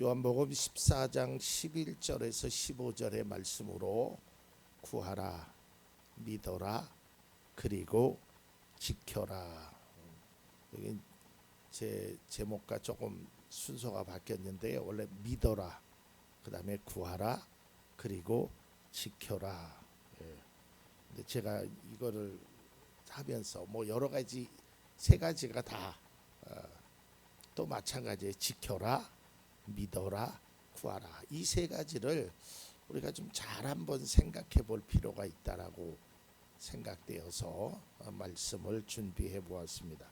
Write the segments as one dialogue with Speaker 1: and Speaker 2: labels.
Speaker 1: 요한복음 14장 11절에서 15절의 말씀으로 구하라, 믿어라, 그리고 지켜라. 여기 제 제목과 조금 순서가 바뀌었는데요. 원래 믿어라, 그 다음에 구하라, 그리고 지켜라. 근데 제가 이거를 하면서 뭐 여러 가지 세 가지가 다 또 마찬가지에 지켜라, 믿어라, 구하라, 이 세 가지를 우리가 좀 잘 한번 생각해 볼 필요가 있다라고 생각되어서 말씀을 준비해 보았습니다.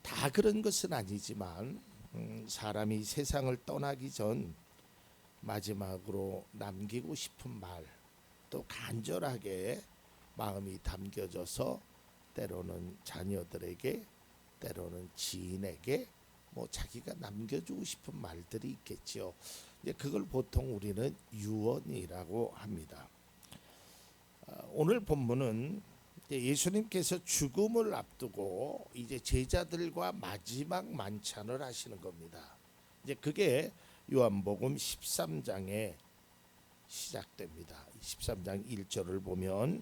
Speaker 1: 다 그런 것은 아니지만 사람이 세상을 떠나기 전 마지막으로 남기고 싶은 말, 또 간절하게 마음이 담겨져서 때로는 자녀들에게, 때로는 지인에게 뭐 자기가 남겨주고 싶은 말들이 있겠죠. 이제 그걸 보통 우리는 유언이라고 합니다. 오늘 본문은 예수님께서 죽음을 앞두고 이제 제자들과 마지막 만찬을 하시는 겁니다. 이제 그게 요한복음 13장에 시작됩니다. 13장 1절을 보면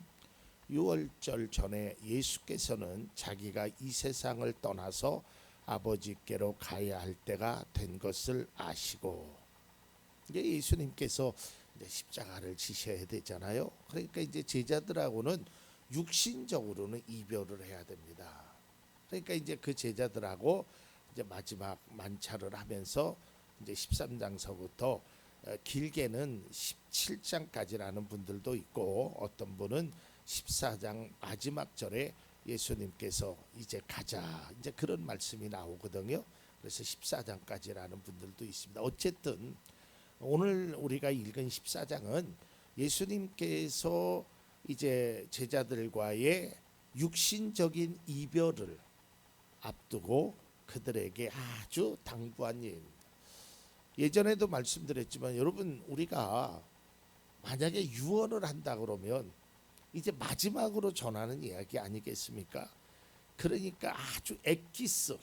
Speaker 1: 유월절 전에 예수께서는 자기가 이 세상을 떠나서 아버지께로 가야 할 때가 된 것을 아시고, 이제 예수님께서 이제 십자가를 지셔야 되잖아요. 그러니까 이제 제자들하고는 육신적으로는 이별을 해야 됩니다. 그러니까 이제 그 제자들하고 이제 마지막 만찬을 하면서 이제 13장서부터 길게는 17장까지라는 분들도 있고, 어떤 분은 14장 마지막 절에 예수님께서 이제 가자, 이제 그런 말씀이 나오거든요. 그래서 14장까지라는 분들도 있습니다. 어쨌든 오늘 우리가 읽은 14장은 예수님께서 이제 제자들과의 육신적인 이별을 앞두고 그들에게 아주 당부한 예입니다. 예전에도 말씀드렸지만 여러분, 우리가 만약에 유언을 한다 그러면 이제 마지막으로 전하는 이야기 아니겠습니까? 그러니까 아주 엑기스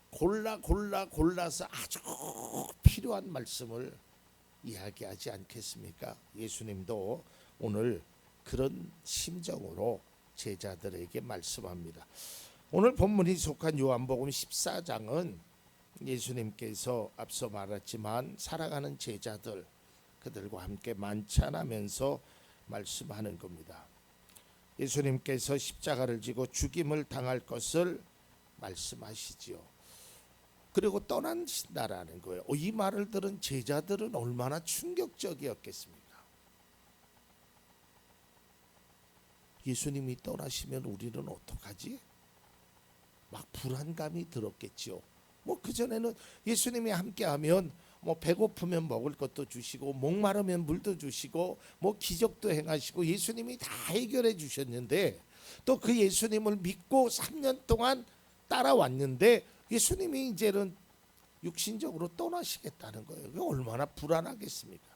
Speaker 1: 골라서 아주 필요한 말씀을 이야기하지 않겠습니까? 예수님도 오늘 그런 심정으로 제자들에게 말씀합니다. 오늘 본문이 속한 요한복음 14장은 예수님께서 앞서 말했지만 사랑하는 제자들, 그들과 함께 만찬하면서 말씀하는 겁니다. 예수님께서 십자가를 지고 죽임을 당할 것을 말씀하시지요. 그리고 떠나신다라는 거예요. 이 말을 들은 제자들은 얼마나 충격적이었겠습니까? 예수님이 떠나시면 우리는 어떡하지? 막 불안감이 들었겠지요. 뭐 그전에는 예수님이 함께하면 뭐 배고프면 먹을 것도 주시고, 목마르면 물도 주시고, 뭐 기적도 행하시고 예수님이 다 해결해 주셨는데, 또 그 예수님을 믿고 3년 동안 따라왔는데 예수님이 이제는 육신적으로 떠나시겠다는 거예요. 그게 얼마나 불안하겠습니까?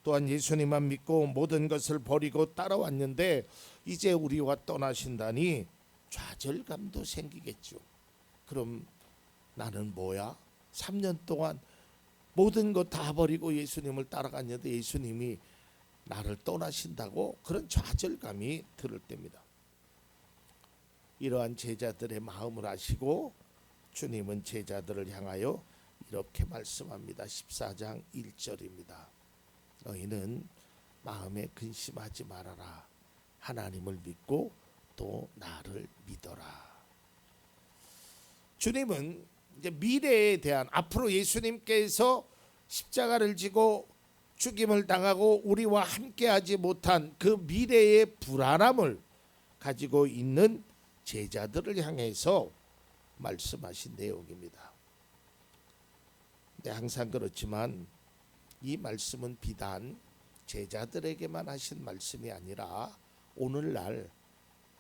Speaker 1: 또한 예수님만 믿고 모든 것을 버리고 따라왔는데 이제 우리와 떠나신다니 좌절감도 생기겠죠. 그럼 나는 뭐야? 3년 동안 모든 것 다 버리고 예수님을 따라갔는데 예수님이 나를 떠나신다고, 그런 좌절감이 들을 때입니다. 이러한 제자들의 마음을 아시고 주님은 제자들을 향하여 이렇게 말씀합니다. 14장 1절입니다. 너희는 마음에 근심하지 말아라. 하나님을 믿고 또 나를 믿어라. 주님은 이제 미래에 대한, 앞으로 예수님께서 십자가를 지고 죽임을 당하고 우리와 함께하지 못한 그 미래의 불안함을 가지고 있는 제자들을 향해서 말씀하신 내용입니다. 근데 항상 그렇지만 이 말씀은 비단 제자들에게만 하신 말씀이 아니라 오늘날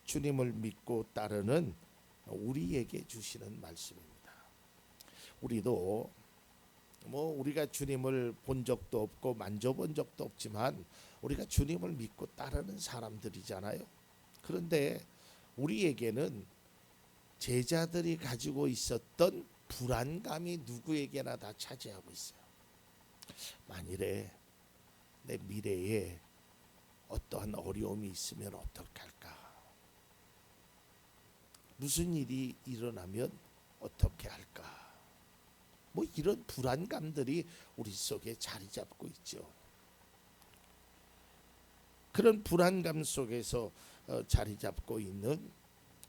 Speaker 1: 주님을 믿고 따르는 우리에게 주시는 말씀입니다. 우리도 뭐 우리가 주님을 본 적도 없고 만져본 적도 없지만 우리가 주님을 믿고 따르는 사람들이잖아요. 그런데 우리에게는 제자들이 가지고 있었던 불안감이 누구에게나 다 차지하고 있어요. 만일에 내 미래에 어떠한 어려움이 있으면 어떻게 할까? 무슨 일이 일어나면 어떻게 할까? 뭐 이런 불안감들이 우리 속에 자리 잡고 있죠. 그런 불안감 속에서 자리 잡고 있는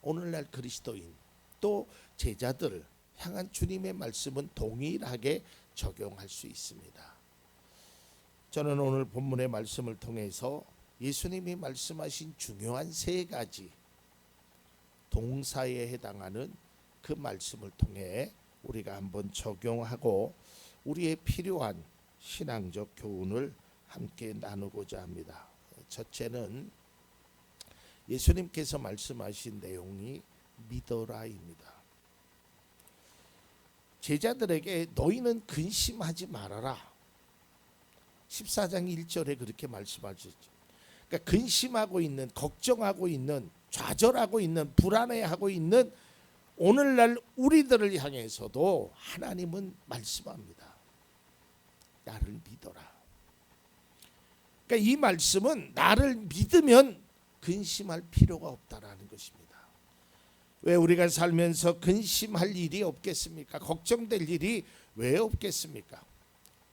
Speaker 1: 오늘날 그리스도인 또 제자들을 향한 주님의 말씀은 동일하게 적용할 수 있습니다. 저는 오늘 본문의 말씀을 통해서 예수님이 말씀하신 중요한 세 가지 동사에 해당하는 그 말씀을 통해 우리가 한번 적용하고 우리의 필요한 신앙적 교훈을 함께 나누고자 합니다. 첫째는 예수님께서 말씀하신 내용이 믿어라입니다. 제자들에게 너희는 근심하지 말아라. 14장 1절에 그렇게 말씀하셨죠. 그러니까 근심하고 있는, 걱정하고 있는, 좌절하고 있는, 불안해하고 있는 오늘날 우리들을 향해서도 하나님은 말씀합니다. 나를 믿어라. 그러니까 이 말씀은 나를 믿으면 근심할 필요가 없다라는 것입니다. 왜 우리가 살면서 근심할 일이 없겠습니까? 걱정될 일이 왜 없겠습니까?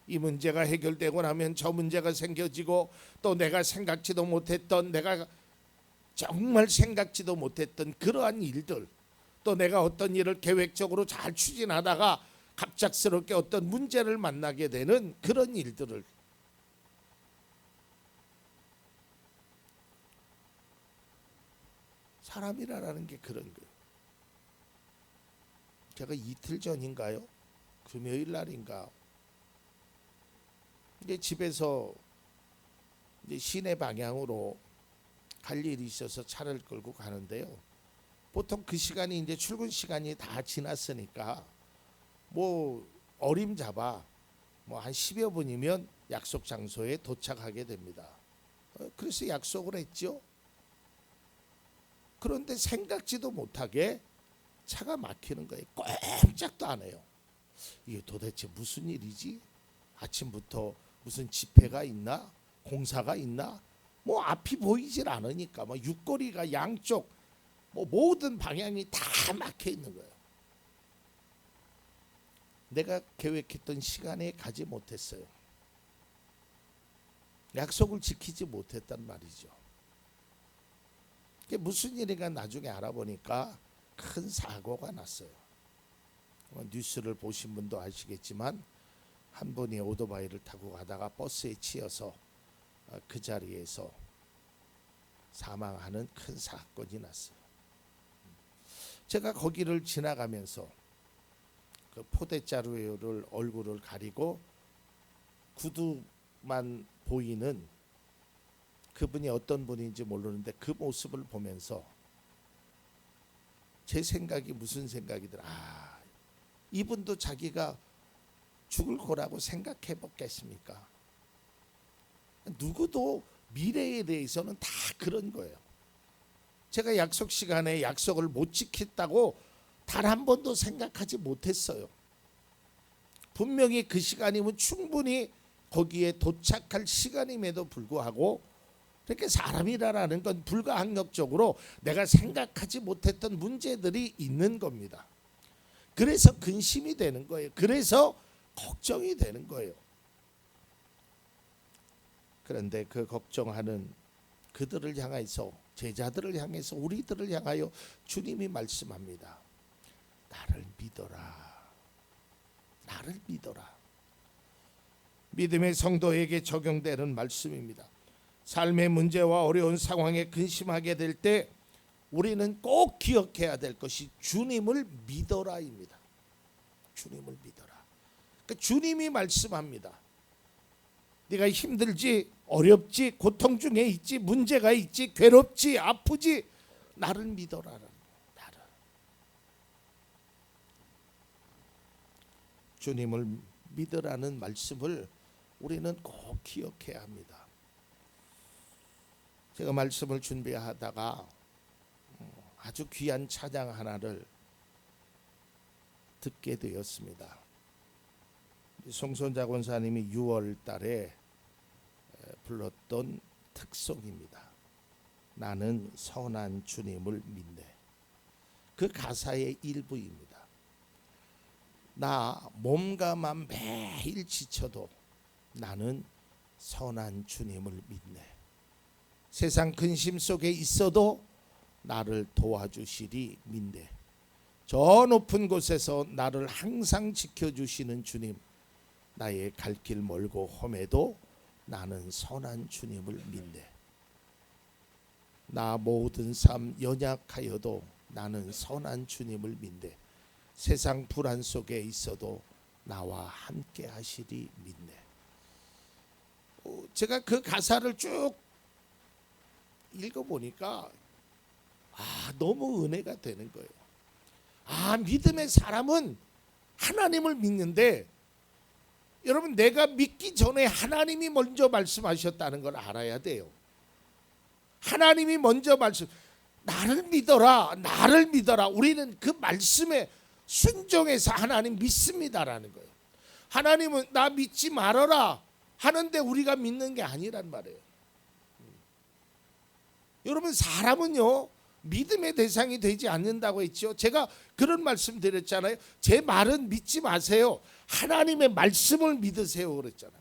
Speaker 1: 이 문제가 해결되고 나면 저 문제가 생겨지고 또 내가 생각지도 못했던, 내가 정말 생각지도 못했던 그러한 일들, 또 내가 어떤 일을 계획적으로 잘 추진하다가 갑작스럽게 어떤 문제를 만나게 되는 그런 일들을 사람이라는 게 그런 거예요. 제가 이틀 전인가요? 금요일 날인가? 이제 집에서 이제 시내 방향으로 갈 일이 있어서 차를 끌고 가는데요. 보통 그 시간이 이제 출근 시간이 다 지났으니까 뭐 어림잡아 뭐 한 10여 분이면 약속 장소에 도착하게 됩니다. 그래서 약속을 했죠. 그런데 생각지도 못하게 차가 막히는 거예요. 꼼짝도 안 해요. 이게 도대체 무슨 일이지? 아침부터 무슨 집회가 있나? 공사가 있나? 뭐 앞이 보이질 않으니까 뭐 육거리가 양쪽 뭐 모든 방향이 다 막혀 있는 거예요. 내가 계획했던 시간에 가지 못했어요. 약속을 지키지 못했단 말이죠. 그게 무슨 일인가 나중에 알아보니까 큰 사고가 났어요. 뉴스를 보신 분도 아시겠지만 한 분이 오토바이를 타고 가다가 버스에 치여서 그 자리에서 사망하는 큰 사건이 났어요. 제가 거기를 지나가면서 그 포대자루를 얼굴을 가리고 구두만 보이는 그분이 어떤 분인지 모르는데 그 모습을 보면서 제 생각이 무슨 생각이더라. 이분도 자기가 죽을 거라고 생각해 보겠습니까? 누구도 미래에 대해서는 다 그런 거예요. 제가 약속 시간에 약속을 못 지켰다고 단 한 번도 생각하지 못했어요. 분명히 그 시간이면 충분히 거기에 도착할 시간임에도 불구하고 그렇게 사람이라는 건 불가항력적으로 내가 생각하지 못했던 문제들이 있는 겁니다. 그래서 근심이 되는 거예요. 그래서 걱정이 되는 거예요. 그런데 그 걱정하는 그들을 향해서, 제자들을 향해서, 우리들을 향하여 주님이 말씀합니다. 나를 믿어라. 나를 믿어라. 믿음의 성도에게 적용되는 말씀입니다. 삶의 문제와 어려운 상황에 근심하게 될 때 우리는 꼭 기억해야 될 것이 주님을 믿어라입니다. 주님을 믿어라. 그러니까 주님이 말씀합니다. 네가 힘들지, 어렵지, 고통 중에 있지, 문제가 있지, 괴롭지, 아프지, 나를 믿어라. 나를. 주님을 믿으라는 말씀을 우리는 꼭 기억해야 합니다. 제가 말씀을 준비하다가 아주 귀한 찬양 하나를 듣게 되었습니다. 송선자 권사님이 6월 달에 불렀던 특송입니다. 나는 선한 주님을 믿네. 그 가사의 일부입니다. 나 몸과 맘 매일 지쳐도 나는 선한 주님을 믿네. 세상 근심 속에 있어도 나를 도와주시리 믿네. 저 높은 곳에서 나를 항상 지켜주시는 주님, 나의 갈 길 멀고 험해도 나는 선한 주님을 믿네. 나 모든 삶 연약하여도 나는 선한 주님을 믿네. 세상 불안 속에 있어도 나와 함께 하시리 믿네. 제가 그 가사를 쭉 읽어보니까 너무 은혜가 되는 거예요. 믿음의 사람은 하나님을 믿는데, 여러분, 내가 믿기 전에 하나님이 먼저 말씀하셨다는 걸 알아야 돼요. 하나님이 먼저 나를 믿어라, 나를 믿어라. 우리는 그 말씀에 순종해서 하나님 믿습니다라는 거예요. 하나님은 나 믿지 말아라 하는데 우리가 믿는 게 아니란 말이에요. 여러분, 사람은요 믿음의 대상이 되지 않는다고 했죠. 제가 그런 말씀 드렸잖아요. 제 말은 믿지 마세요. 하나님의 말씀을 믿으세요 그랬잖아요.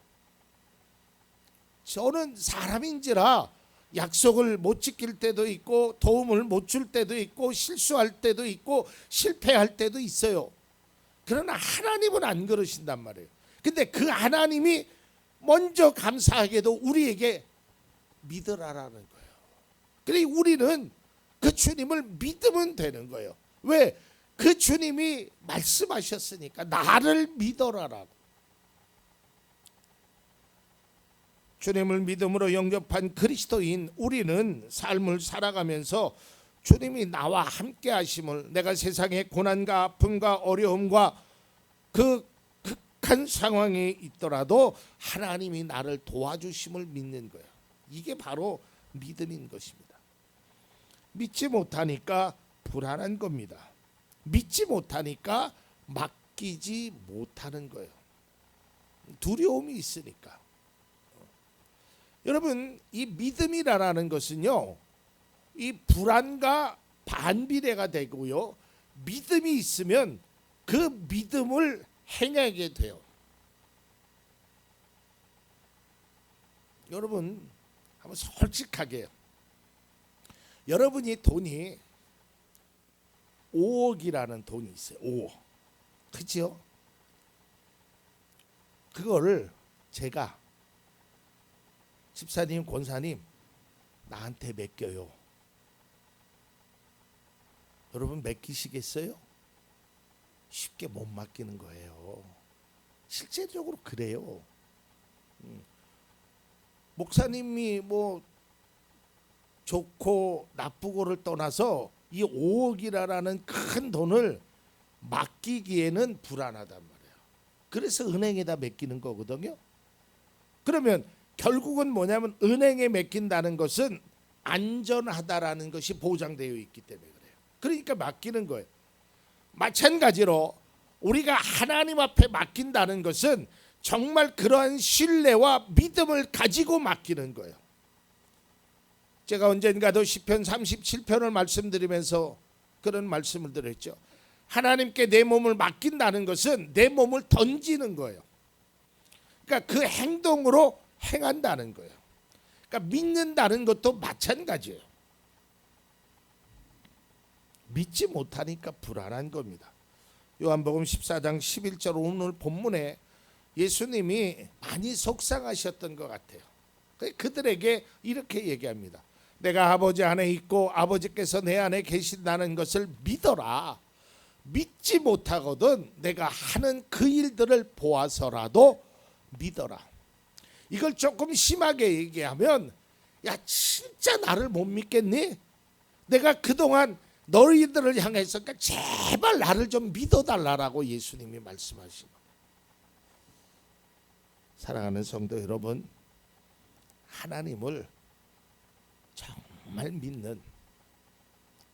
Speaker 1: 저는 사람인지라 약속을 못 지킬 때도 있고, 도움을 못 줄 때도 있고, 실수할 때도 있고, 실패할 때도 있어요. 그러나 하나님은 안 그러신단 말이에요. 근데 그 하나님이 먼저 감사하게도 우리에게 믿으라라는 거예요. 그래, 우리는 그 주님을 믿으면 되는 거예요. 왜? 그 주님이 말씀하셨으니까. 나를 믿어라라고. 주님을 믿음으로 영접한 그리스도인 우리는 삶을 살아가면서 주님이 나와 함께 하심을, 내가 세상의 고난과 아픔과 어려움과 그 극한 상황에 있더라도 하나님이 나를 도와주심을 믿는 거예요. 이게 바로 믿음인 것입니다. 믿지 못하니까 불안한 겁니다. 믿지 못하니까 맡기지 못하는 거예요. 두려움이 있으니까. 여러분, 이 믿음이라는 것은요, 이 불안과 반비례가 되고요, 믿음이 있으면 그 믿음을 행하게 돼요. 여러분, 한번 솔직하게, 여러분이 돈이 5억이라는 돈이 있어요. 5억. 그렇죠? 그거를 제가 집사님, 권사님 나한테 맡겨요. 여러분 맡기시겠어요? 쉽게 못 맡기는 거예요. 실제적으로 그래요. 목사님이 뭐 좋고 나쁘고를 떠나서 이 5억이라는 큰 돈을 맡기기에는 불안하단 말이에요. 그래서 은행에다 맡기는 거거든요. 그러면 결국은 뭐냐면, 은행에 맡긴다는 것은 안전하다라는 것이 보장되어 있기 때문에 그래요. 그러니까 맡기는 거예요. 마찬가지로 우리가 하나님 앞에 맡긴다는 것은 정말 그러한 신뢰와 믿음을 가지고 맡기는 거예요. 제가 언젠가도 시편 37편을 말씀드리면서 그런 말씀을 드렸죠. 하나님께 내 몸을 맡긴다는 것은 내 몸을 던지는 거예요. 그러니까 그 행동으로 행한다는 거예요. 그러니까 믿는다는 것도 마찬가지예요. 믿지 못하니까 불안한 겁니다. 요한복음 14장 11절 오늘 본문에 예수님이 많이 속상하셨던 것 같아요. 그들에게 이렇게 얘기합니다. 내가 아버지 안에 있고 아버지께서 내 안에 계신다는 것을 믿어라. 믿지 못하거든 내가 하는 그 일들을 보아서라도 믿어라. 이걸 조금 심하게 얘기하면, 야 진짜 나를 못 믿겠니? 내가 그동안 너희들을 향해서 제발 나를 좀 믿어달라고 예수님이 말씀하시는 거예요. 사랑하는 성도 여러분, 하나님을 정말 믿는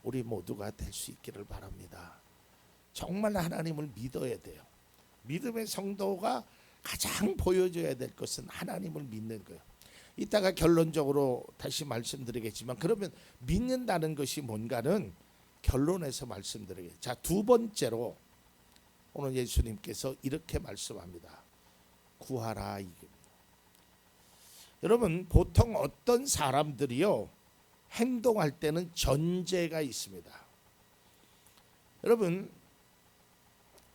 Speaker 1: 우리 모두가 될 수 있기를 바랍니다. 정말 하나님을 믿어야 돼요. 믿음의 성도가 가장 보여줘야 될 것은 하나님을 믿는 거예요. 이따가 결론적으로 다시 말씀드리겠지만, 그러면 믿는다는 것이 뭔가는 결론에서 말씀드리겠습니다. 자, 두 번째로 오늘 예수님께서 이렇게 말씀합니다. 구하라 이겁니다. 여러분, 보통 어떤 사람들이요 행동할 때는 전제가 있습니다. 여러분,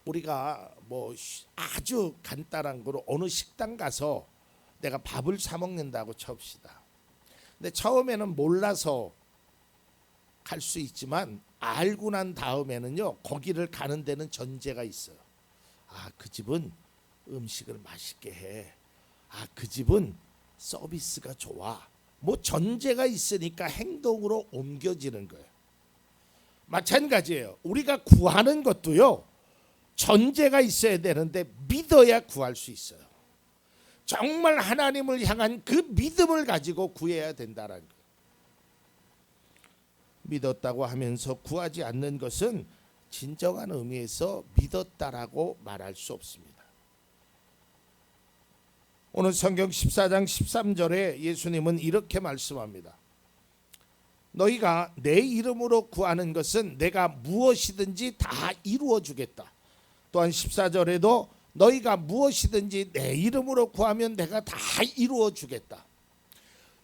Speaker 1: 우리가 뭐 아주 간단한 거로 어느 식당 가서 내가 밥을 사 먹는다고 칩시다. 근데 처음에는 몰라서 갈 수 있지만 알고 난 다음에는요 거기를 가는 데는 전제가 있어요. 아, 그 집은 음식을 맛있게 해. 아, 그 집은 서비스가 좋아. 뭐 전제가 있으니까 행동으로 옮겨지는 거예요. 마찬가지예요. 우리가 구하는 것도요 전제가 있어야 되는데 믿어야 구할 수 있어요. 정말 하나님을 향한 그 믿음을 가지고 구해야 된다는 거예요. 믿었다고 하면서 구하지 않는 것은 진정한 의미에서 믿었다라고 말할 수 없습니다. 오늘 성경 14장 13절에 예수님은 이렇게 말씀합니다. 너희가 내 이름으로 구하는 것은 내가 무엇이든지 다 이루어 주겠다. 또한 14절에도 너희가 무엇이든지 내 이름으로 구하면 내가 다 이루어 주겠다.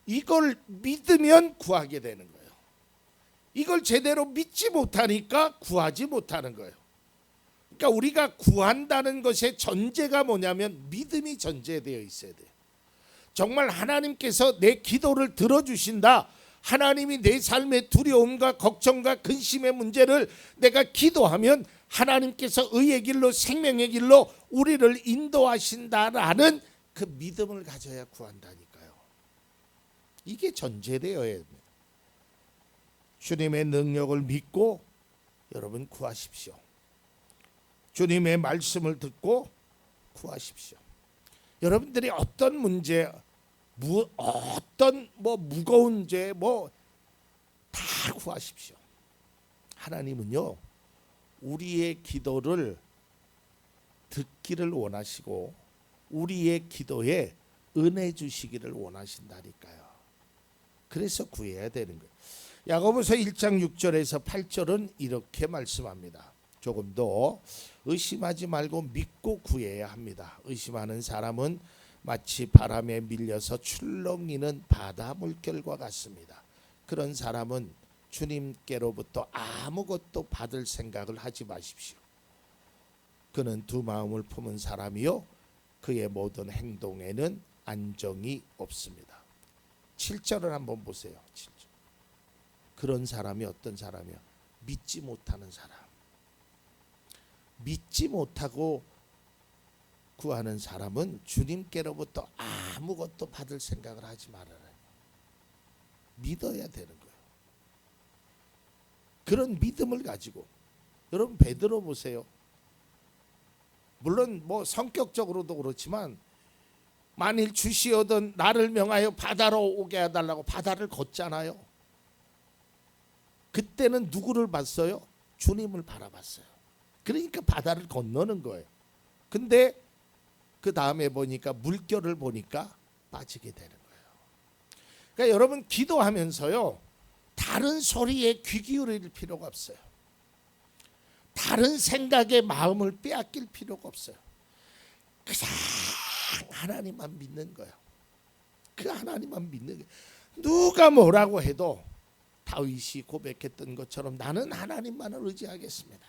Speaker 1: 이걸 믿으면 구하게 되는 거예요. 이걸 제대로 믿지 못하니까 구하지 못하는 거예요. 그러니까 우리가 구한다는 것의 전제가 뭐냐면 믿음이 전제되어 있어야 돼요. 정말 하나님께서 내 기도를 들어주신다. 하나님이 내 삶의 두려움과 걱정과 근심의 문제를 내가 기도하면 하나님께서 의의 길로 생명의 길로 우리를 인도하신다라는 그 믿음을 가져야 구한다니까요. 이게 전제되어야 됩니다. 주님의 능력을 믿고 여러분 구하십시오. 주님의 말씀을 듣고 구하십시오. 여러분들이 어떤 문제, 어떤 무거운 죄 다 구하십시오. 하나님은요 우리의 기도를 듣기를 원하시고 우리의 기도에 은혜 주시기를 원하신다니까요. 그래서 구해야 되는 거예요. 야고보서 1장 6절에서 8절은 이렇게 말씀합니다. 조금 더 의심하지 말고 믿고 구해야 합니다. 의심하는 사람은 마치 바람에 밀려서 출렁이는 바다 물결과 같습니다. 그런 사람은 주님께로부터 아무것도 받을 생각을 하지 마십시오. 그는 두 마음을 품은 사람이요 그의 모든 행동에는 안정이 없습니다. 7절을 한번 보세요. 7절. 그런 사람이 어떤 사람이야? 믿지 못하는 사람. 믿지 못하고 구하는 사람은 주님께로부터 아무것도 받을 생각을 하지 말아라. 믿어야 되는 거예요. 그런 믿음을 가지고 여러분 베드로 보세요. 물론 성격적으로도 그렇지만 만일 주시오던 나를 명하여 바다로 오게 해달라고 바다를 걷잖아요. 그때는 누구를 봤어요? 주님을 바라봤어요. 그러니까 바다를 건너는 거예요. 근데 그 다음에 보니까 물결을 보니까 빠지게 되는 거예요. 그러니까 여러분 기도하면서요 다른 소리에 귀 기울일 필요가 없어요. 다른 생각에 마음을 빼앗길 필요가 없어요. 그냥 하나님만 믿는 거예요. 그 하나님만 믿는 거예요. 누가 뭐라고 해도 다윗이 고백했던 것처럼 나는 하나님만을 의지하겠습니다.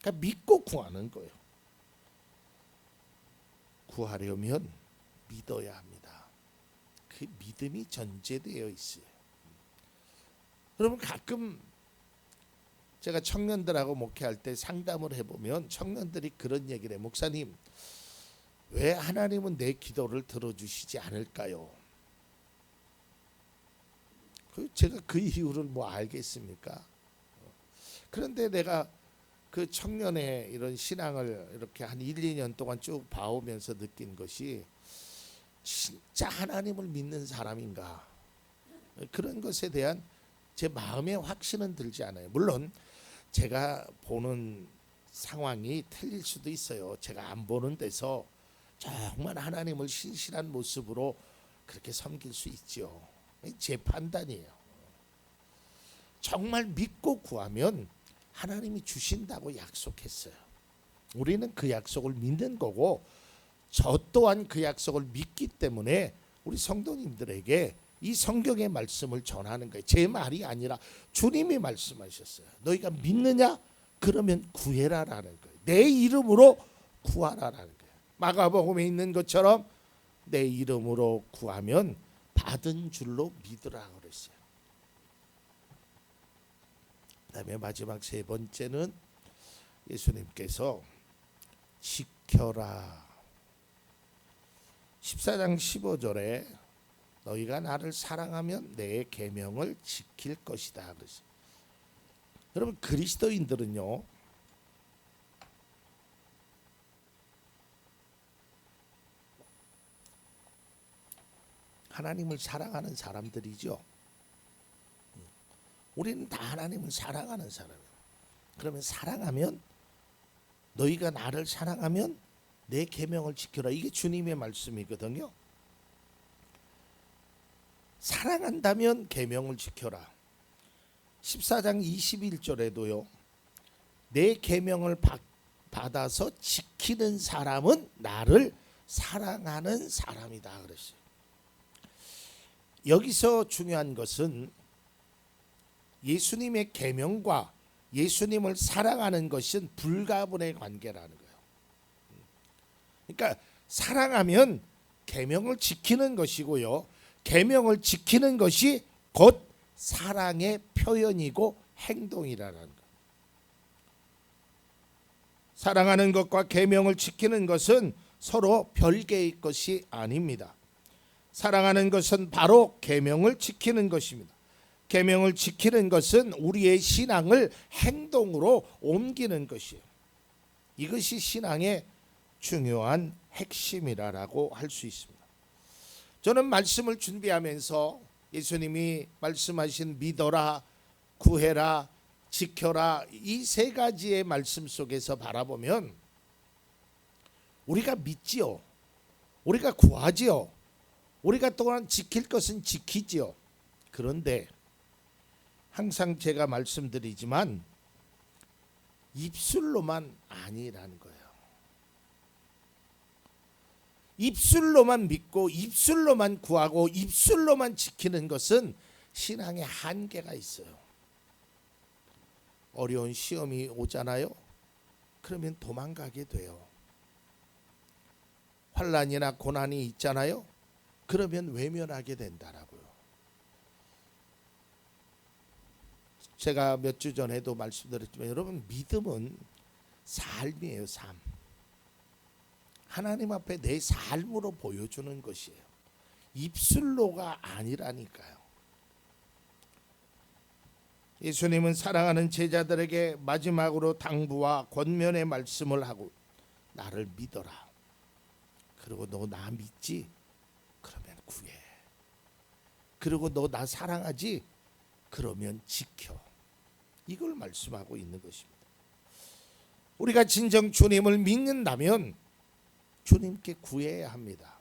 Speaker 1: 그러니까 믿고 구하는 거예요. 구하려면 믿어야 합니다. 그 믿음이 전제되어 있어요. 여러분 가끔 제가 청년들하고 목회할 때 상담을 해보면 청년들이 그런 얘기를 해요. 목사님, 왜 하나님은 내 기도를 들어주시지 않을까요? 제가 그 이유를 알겠습니까? 그런데 내가 그 청년의 이런 신앙을 이렇게 한 1, 2년 동안 쭉 봐오면서 느낀 것이 진짜 하나님을 믿는 사람인가? 그런 것에 대한 제 마음의 확신은 들지 않아요. 물론 제가 보는 상황이 틀릴 수도 있어요. 제가 안 보는 데서 정말 하나님을 신실한 모습으로 그렇게 섬길 수 있죠. 제 판단이에요. 정말 믿고 구하면 하나님이 주신다고 약속했어요. 우리는 그 약속을 믿는 거고, 저 또한 그 약속을 믿기 때문에 우리 성도님들에게 이 성경의 말씀을 전하는 거예요. 제 말이 아니라 주님이 말씀하셨어요. 너희가 믿느냐? 그러면 구해라라는 거예요. 내 이름으로 구하라라는 거예요. 마가복음에 있는 것처럼 내 이름으로 구하면 받은 줄로 믿으라 그랬어요. 그다음에 마지막 세 번째는 예수님께서 지켜라. 14장 15절에 너희가 나를 사랑하면 내 계명을 지킬 것이다 그랬어요. 여러분, 그리스도인들은요, 하나님을 사랑하는 사람들이죠. 우리는 다 하나님을 사랑하는 사람이에요. 그러면 사랑하면, 너희가 나를 사랑하면 내 계명을 지켜라. 이게 주님의 말씀이거든요. 사랑한다면 계명을 지켜라. 14장 21절에도요. 내 계명을 받아서 지키는 사람은 나를 사랑하는 사람이다 그랬어요. 여기서 중요한 것은 예수님의 계명과 예수님을 사랑하는 것은 불가분의 관계라는 거예요. 그러니까 사랑하면 계명을 지키는 것이고요. 계명을 지키는 것이 곧 사랑의 표현이고 행동이라는 거예요. 사랑하는 것과 계명을 지키는 것은 서로 별개의 것이 아닙니다. 사랑하는 것은 바로 계명을 지키는 것입니다. 계명을 지키는 것은 우리의 신앙을 행동으로 옮기는 것이에요. 이것이 신앙의 중요한 핵심이라고 할 수 있습니다. 저는 말씀을 준비하면서 예수님이 말씀하신 믿어라, 구해라, 지켜라, 이 세 가지의 말씀 속에서 바라보면 우리가 믿지요. 우리가 구하지요. 우리가 또한 지킬 것은 지키지요. 그런데 항상 제가 말씀드리지만 입술로만 아니라는 거예요. 입술로만 믿고 입술로만 구하고 입술로만 지키는 것은 신앙의 한계가 있어요. 어려운 시험이 오잖아요. 그러면 도망가게 돼요. 환난이나 고난이 있잖아요. 그러면 외면하게 된다라고요. 제가 몇 주 전에도 말씀드렸지만 여러분, 믿음은 삶이에요. 삶. 하나님 앞에 내 삶으로 보여주는 것이에요. 입술로가 아니라니까요. 예수님은 사랑하는 제자들에게 마지막으로 당부와 권면의 말씀을 하고, 나를 믿어라. 그리고 너 나 믿지? 그러면 구해. 그리고 너 나 사랑하지? 그러면 지켜. 이걸 말씀하고 있는 것입니다. 우리가 진정 주님을 믿는다면 주님께 구해야 합니다.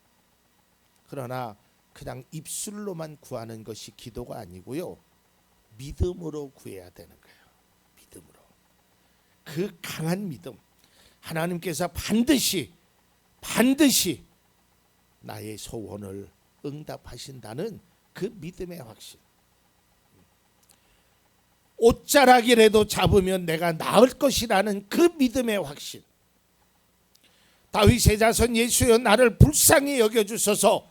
Speaker 1: 그러나 그냥 입술로만 구하는 것이 기도가 아니고요. 믿음으로 구해야 되는 거예요. 믿음으로. 그 강한 믿음. 하나님께서 반드시 나의 소원을 응답하신다는 그 믿음의 확신. 옷자락이라도 잡으면 내가 나을 것이라는 그 믿음의 확신. 다윗의 자손 예수여 나를 불쌍히 여겨주소서.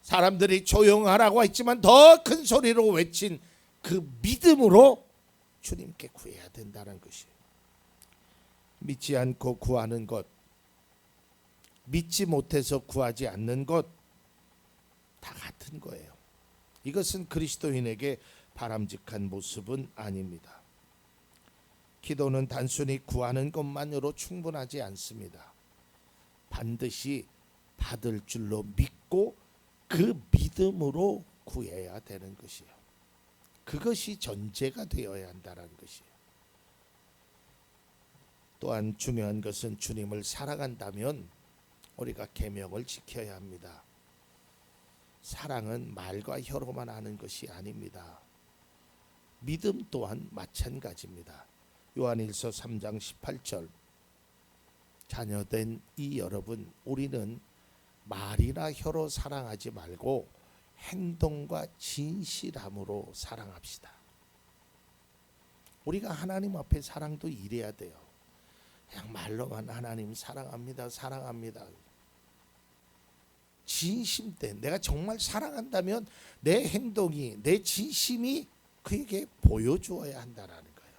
Speaker 1: 사람들이 조용하라고 했지만 더 큰 소리로 외친 그 믿음으로 주님께 구해야 된다는 것이에요. 믿지 않고 구하는 것, 믿지 못해서 구하지 않는 것 다 같은 거예요. 이것은 그리스도인에게 바람직한 모습은 아닙니다. 기도는 단순히 구하는 것만으로 충분하지 않습니다. 반드시 받을 줄로 믿고 그 믿음으로 구해야 되는 것이에요. 그것이 전제가 되어야 한다는 것이에요. 또한 중요한 것은 주님을 사랑한다면 우리가 계명을 지켜야 합니다. 사랑은 말과 혀로만 하는 것이 아닙니다. 믿음 또한 마찬가지입니다. 요한일서 3장 18절 자녀된 이 여러분, 우리는 말이나 혀로 사랑하지 말고 행동과 진실함으로 사랑합시다. 우리가 하나님 앞에 사랑도 이래야 돼요. 그냥 말로만 하나님 사랑합니다, 사랑합니다. 진심된, 내가 정말 사랑한다면 내 행동이, 내 진심이 그에게 보여주어야 한다라는 거예요.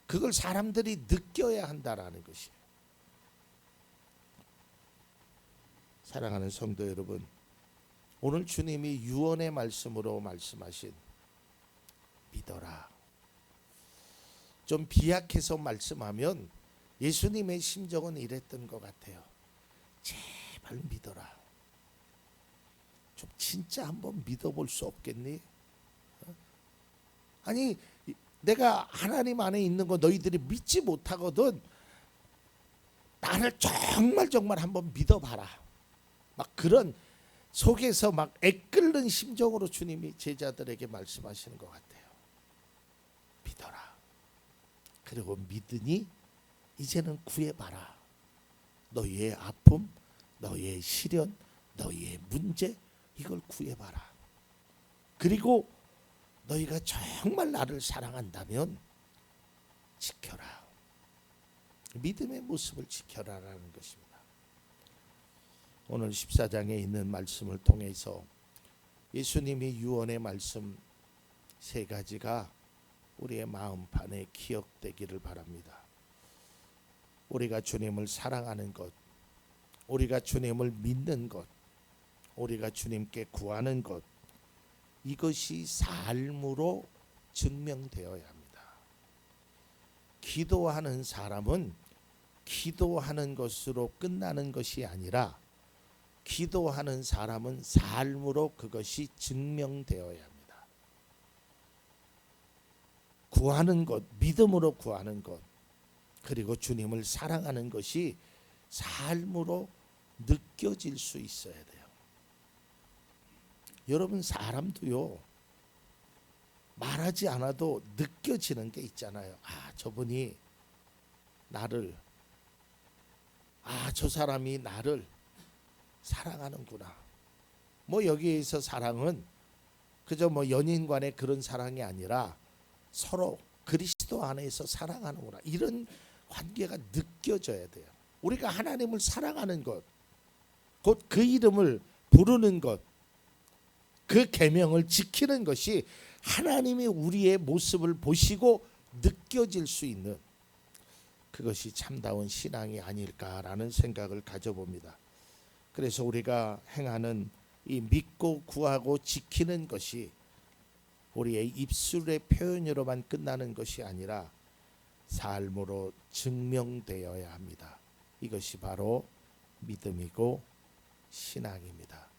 Speaker 1: 그걸 사람들이 느껴야 한다라는 것이에요. 사랑하는 성도 여러분, 오늘 주님이 유언의 말씀으로 말씀하신 믿어라. 좀 비약해서 말씀하면 예수님의 심정은 이랬던 것 같아요. 제발 믿어라. 좀 진짜 한번 믿어볼 수 없겠니? 아니, 내가 하나님 안에 있는 거 너희들이 믿지 못하거든. 나를 정말 한번 믿어봐라. 막 그런 속에서 막 애끓는 심정으로 주님이 제자들에게 말씀하시는 것 같아요. 믿어라. 그리고 믿으니 이제는 구해봐라. 너희의 아픔, 너희의 시련, 너희의 문제, 이걸 구해봐라. 그리고 너희가 정말 나를 사랑한다면 지켜라. 믿음의 모습을 지켜라라는 것입니다. 오늘 14장에 있는 말씀을 통해서 예수님이 유언의 말씀 세 가지가 우리의 마음판에 기억되기를 바랍니다. 우리가 주님을 사랑하는 것, 우리가 주님을 믿는 것, 우리가 주님께 구하는 것, 이것이 삶으로 증명되어야 합니다. 기도하는 사람은 기도하는 것으로 끝나는 것이 아니라 기도하는 사람은 삶으로 그것이 증명되어야 합니다. 구하는 것, 믿음으로 구하는 것, 그리고 주님을 사랑하는 것이 삶으로 느껴질 수 있어야 돼요. 여러분, 사람도요, 말하지 않아도 느껴지는 게 있잖아요. 아, 저분이 나를, 저 사람이 나를 사랑하는구나. 뭐 여기에서 사랑은 그저 뭐 연인 간의 그런 사랑이 아니라 서로 그리스도 안에서 사랑하는구나. 이런 관계가 느껴져야 돼요. 우리가 하나님을 사랑하는 것, 곧 그 이름을 부르는 것, 그 계명을 지키는 것이 하나님이 우리의 모습을 보시고 느껴질 수 있는, 그것이 참다운 신앙이 아닐까라는 생각을 가져봅니다. 그래서 우리가 행하는 이 믿고 구하고 지키는 것이 우리의 입술의 표현으로만 끝나는 것이 아니라 삶으로 증명되어야 합니다. 이것이 바로 믿음이고 신앙입니다.